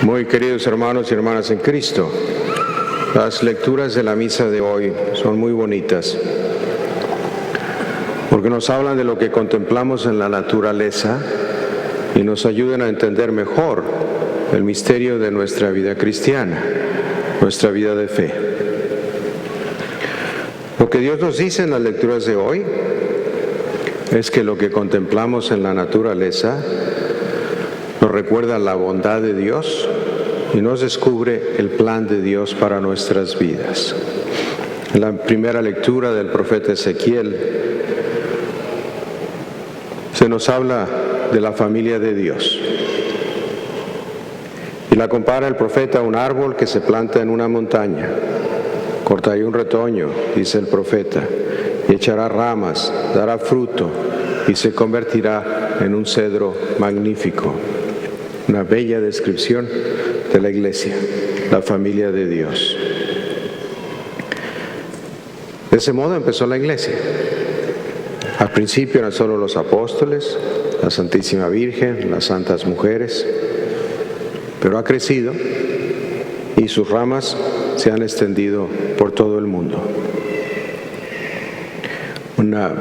Muy queridos hermanos y hermanas en Cristo, las lecturas de la misa de hoy son muy bonitas porque nos hablan de lo que contemplamos en la naturaleza y nos ayudan a entender mejor el misterio de nuestra vida cristiana, nuestra vida de fe. Lo que Dios nos dice en las lecturas de hoy es que lo que contemplamos en la naturaleza nos recuerda la bondad de Dios y nos descubre el plan de Dios para nuestras vidas. En la primera lectura del profeta Ezequiel se nos habla de la familia de Dios y la compara el profeta a un árbol que se planta en una montaña. Cortará un retoño, dice el profeta, y echará ramas, dará fruto y se convertirá en un cedro magnífico. Una bella descripción de la iglesia, la familia de Dios. De ese modo empezó la iglesia. Al principio eran solo los apóstoles, la Santísima Virgen, las santas mujeres, pero ha crecido y sus ramas se han extendido por todo el mundo. Una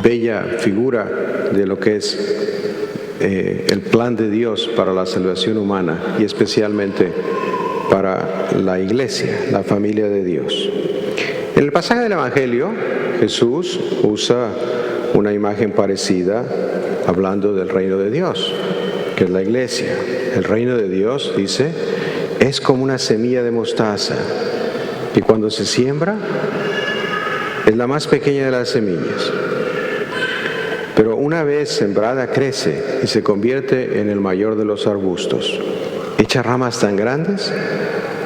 bella figura de lo que es el plan de Dios para la salvación humana y especialmente para la iglesia, la familia de Dios. En el pasaje del Evangelio, Jesús usa una imagen parecida hablando del reino de Dios, que es la iglesia. El reino de Dios, dice, es como una semilla de mostaza y cuando se siembra es la más pequeña de las semillas. Pero una vez sembrada crece y se convierte en el mayor de los arbustos. Echa ramas tan grandes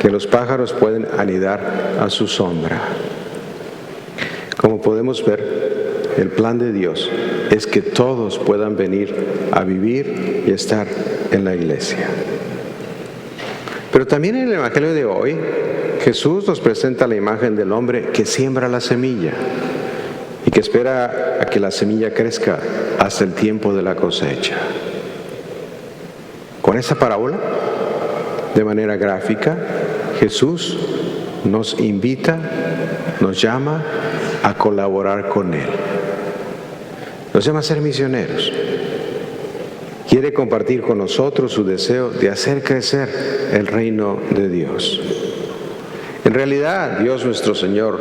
que los pájaros pueden anidar a su sombra. Como podemos ver, el plan de Dios es que todos puedan venir a vivir y estar en la iglesia. Pero también en el Evangelio de hoy, Jesús nos presenta la imagen del hombre que siembra la semilla y que espera a que la semilla crezca hasta el tiempo de la cosecha. Con esa parábola, de manera gráfica, Jesús nos invita, nos llama a colaborar con Él. Nos llama a ser misioneros. Quiere compartir con nosotros su deseo de hacer crecer el reino de Dios. En realidad, Dios nuestro Señor,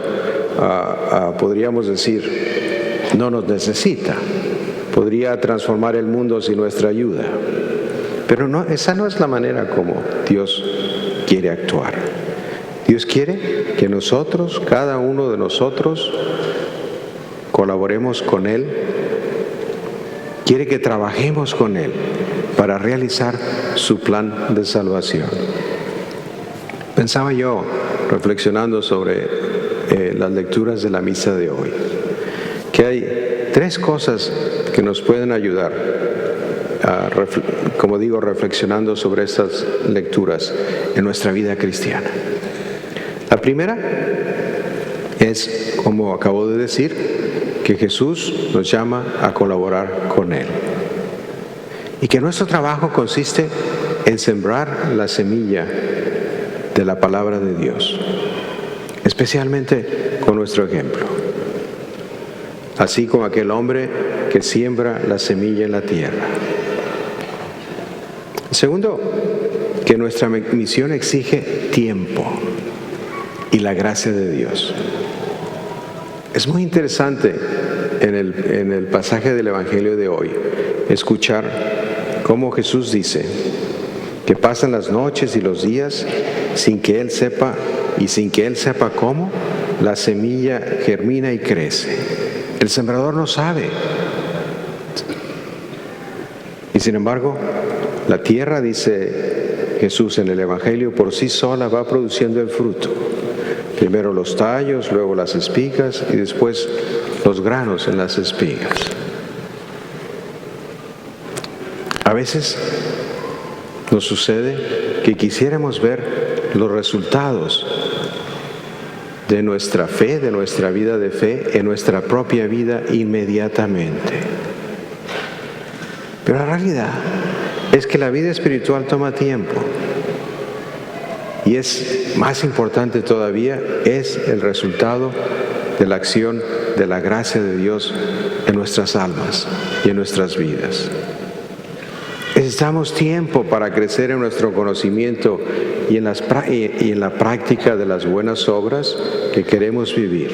podríamos decir, no nos necesita. Podría transformar el mundo sin nuestra ayuda. Pero no, esa no es la manera como Dios quiere actuar. Dios quiere que nosotros, cada uno de nosotros, colaboremos con Él. Quiere que trabajemos con Él para realizar su plan de salvación. Pensaba yo, reflexionando sobre las lecturas de la misa de hoy, que hay tres cosas que nos pueden ayudar, como digo, reflexionando sobre estas lecturas en nuestra vida cristiana. La primera es, como acabo de decir, que Jesús nos llama a colaborar con Él. Y que nuestro trabajo consiste en sembrar la semilla de la palabra de Dios, especialmente con nuestro ejemplo. Así como aquel hombre que siembra la semilla en la tierra. Segundo, que nuestra misión exige tiempo y la gracia de Dios. Es muy interesante en el pasaje del Evangelio de hoy escuchar cómo Jesús dice que pasan las noches y los días sin que Él sepa cómo la semilla germina y crece. El sembrador no sabe. Y sin embargo, la tierra, dice Jesús en el Evangelio, por sí sola va produciendo el fruto. Primero los tallos, luego las espigas y después los granos en las espigas. A veces nos sucede que quisiéramos ver los resultados de nuestra fe, de nuestra vida de fe, en nuestra propia vida inmediatamente. Pero la realidad es que la vida espiritual toma tiempo. Y es más importante todavía, es el resultado de la acción de la gracia de Dios en nuestras almas y en nuestras vidas. Necesitamos tiempo para crecer en nuestro conocimiento y en la práctica de las buenas obras que queremos vivir.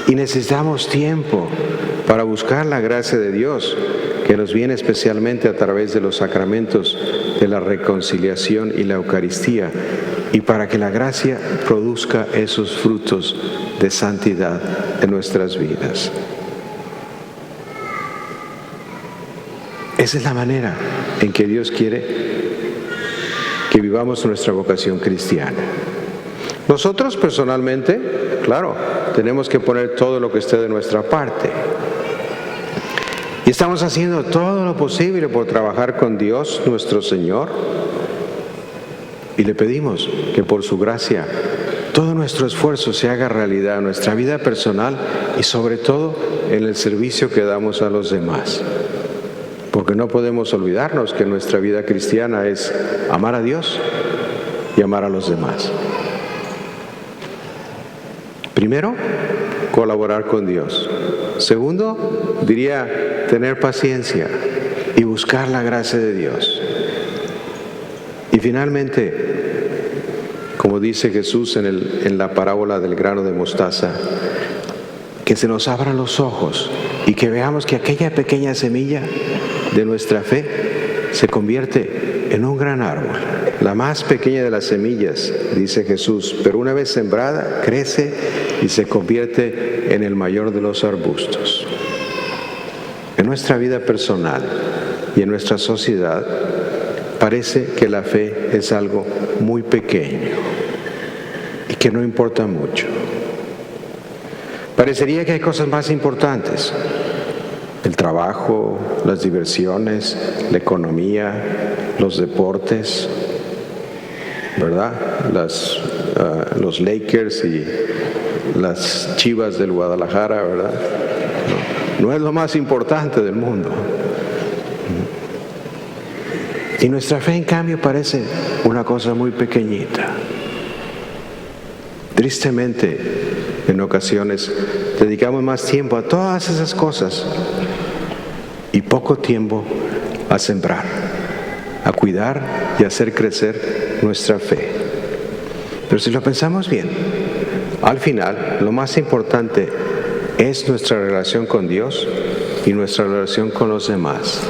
Y necesitamos tiempo para buscar la gracia de Dios, que nos viene especialmente a través de los sacramentos de la reconciliación y la Eucaristía, y para que la gracia produzca esos frutos de santidad en nuestras vidas. Esa es la manera en que Dios quiere que vivamos nuestra vocación cristiana. Nosotros personalmente, claro, tenemos que poner todo lo que esté de nuestra parte. Y estamos haciendo todo lo posible por trabajar con Dios, nuestro Señor. Y le pedimos que por su gracia todo nuestro esfuerzo se haga realidad en nuestra vida personal y sobre todo en el servicio que damos a los demás. Porque no podemos olvidarnos que nuestra vida cristiana es amar a Dios y amar a los demás. Primero, colaborar con Dios. Segundo, diría tener paciencia y buscar la gracia de Dios. Y finalmente, como dice Jesús en la parábola del grano de mostaza, que se nos abran los ojos y que veamos que aquella pequeña semilla de nuestra fe se convierte en un gran árbol. La más pequeña de las semillas, dice Jesús, pero una vez sembrada, crece y se convierte en el mayor de los arbustos. En nuestra vida personal y en nuestra sociedad, parece que la fe es algo muy pequeño y que no importa mucho. Parecería que hay cosas más importantes: el trabajo, las diversiones, la economía, los deportes, ¿verdad? Los Lakers y las Chivas del Guadalajara, ¿verdad? No es lo más importante del mundo. Y nuestra fe, en cambio, parece una cosa muy pequeñita. Tristemente, en ocasiones, dedicamos más tiempo a todas esas cosas y poco tiempo a sembrar, a cuidar y a hacer crecer nuestra fe. Pero si lo pensamos bien, al final, lo más importante es nuestra relación con Dios y nuestra relación con los demás.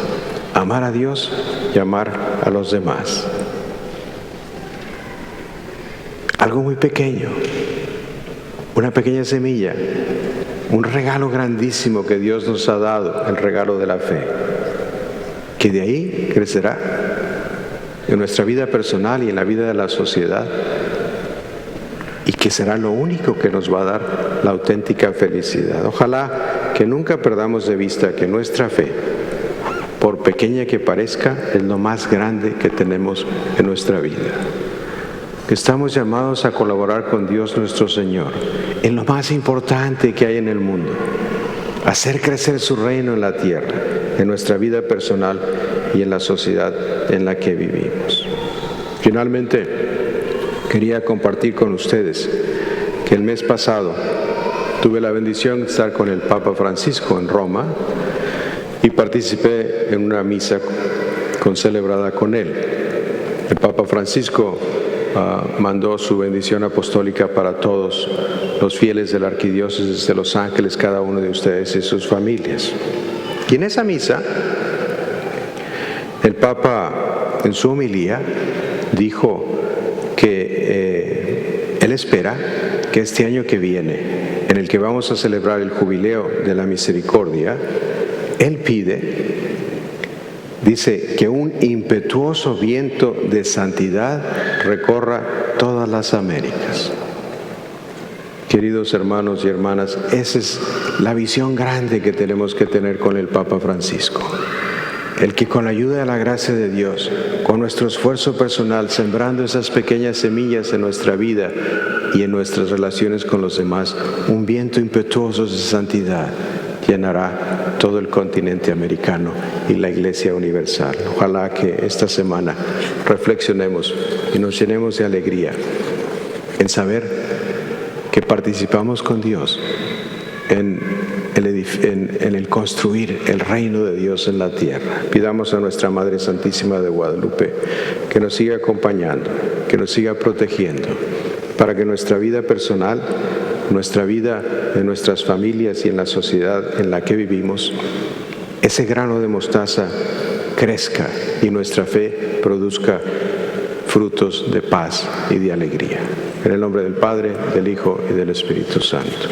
Amar a Dios y amar a los demás. Algo muy pequeño, una pequeña semilla, un regalo grandísimo que Dios nos ha dado, el regalo de la fe, que de ahí crecerá en nuestra vida personal y en la vida de la sociedad, y que será lo único que nos va a dar la auténtica felicidad. Ojalá que nunca perdamos de vista que nuestra fe, por pequeña que parezca, es lo más grande que tenemos en nuestra vida. Que estamos llamados a colaborar con Dios nuestro Señor en lo más importante que hay en el mundo, hacer crecer su reino en la tierra, en nuestra vida personal y en la sociedad en la que vivimos. Finalmente, quería compartir con ustedes que el mes pasado tuve la bendición de estar con el Papa Francisco en Roma y participé en una misa celebrada con él. El Papa Francisco mandó su bendición apostólica para todos los fieles de la Arquidiócesis de Los Ángeles, cada uno de ustedes y sus familias. Y en esa misa, el Papa, en su homilía, dijo que él espera que este año que viene, en el que vamos a celebrar el Jubileo de la Misericordia, él pide, dice, que un impetuoso viento de santidad recorra todas las Américas. Queridos hermanos y hermanas, esa es la visión grande que tenemos que tener con el Papa Francisco. El que con la ayuda de la gracia de Dios, con nuestro esfuerzo personal, sembrando esas pequeñas semillas en nuestra vida y en nuestras relaciones con los demás, un viento impetuoso de santidad llenará todo el continente americano y la Iglesia universal. Ojalá que esta semana reflexionemos y nos llenemos de alegría en saber que participamos con Dios en el construir el reino de Dios en la tierra. Pidamos a nuestra Madre Santísima de Guadalupe que nos siga acompañando, que nos siga protegiendo, para que nuestra vida personal, nuestra vida de nuestras familias y en la sociedad en la que vivimos, ese grano de mostaza crezca y nuestra fe produzca frutos de paz y de alegría. En el nombre del Padre, del Hijo y del Espíritu Santo.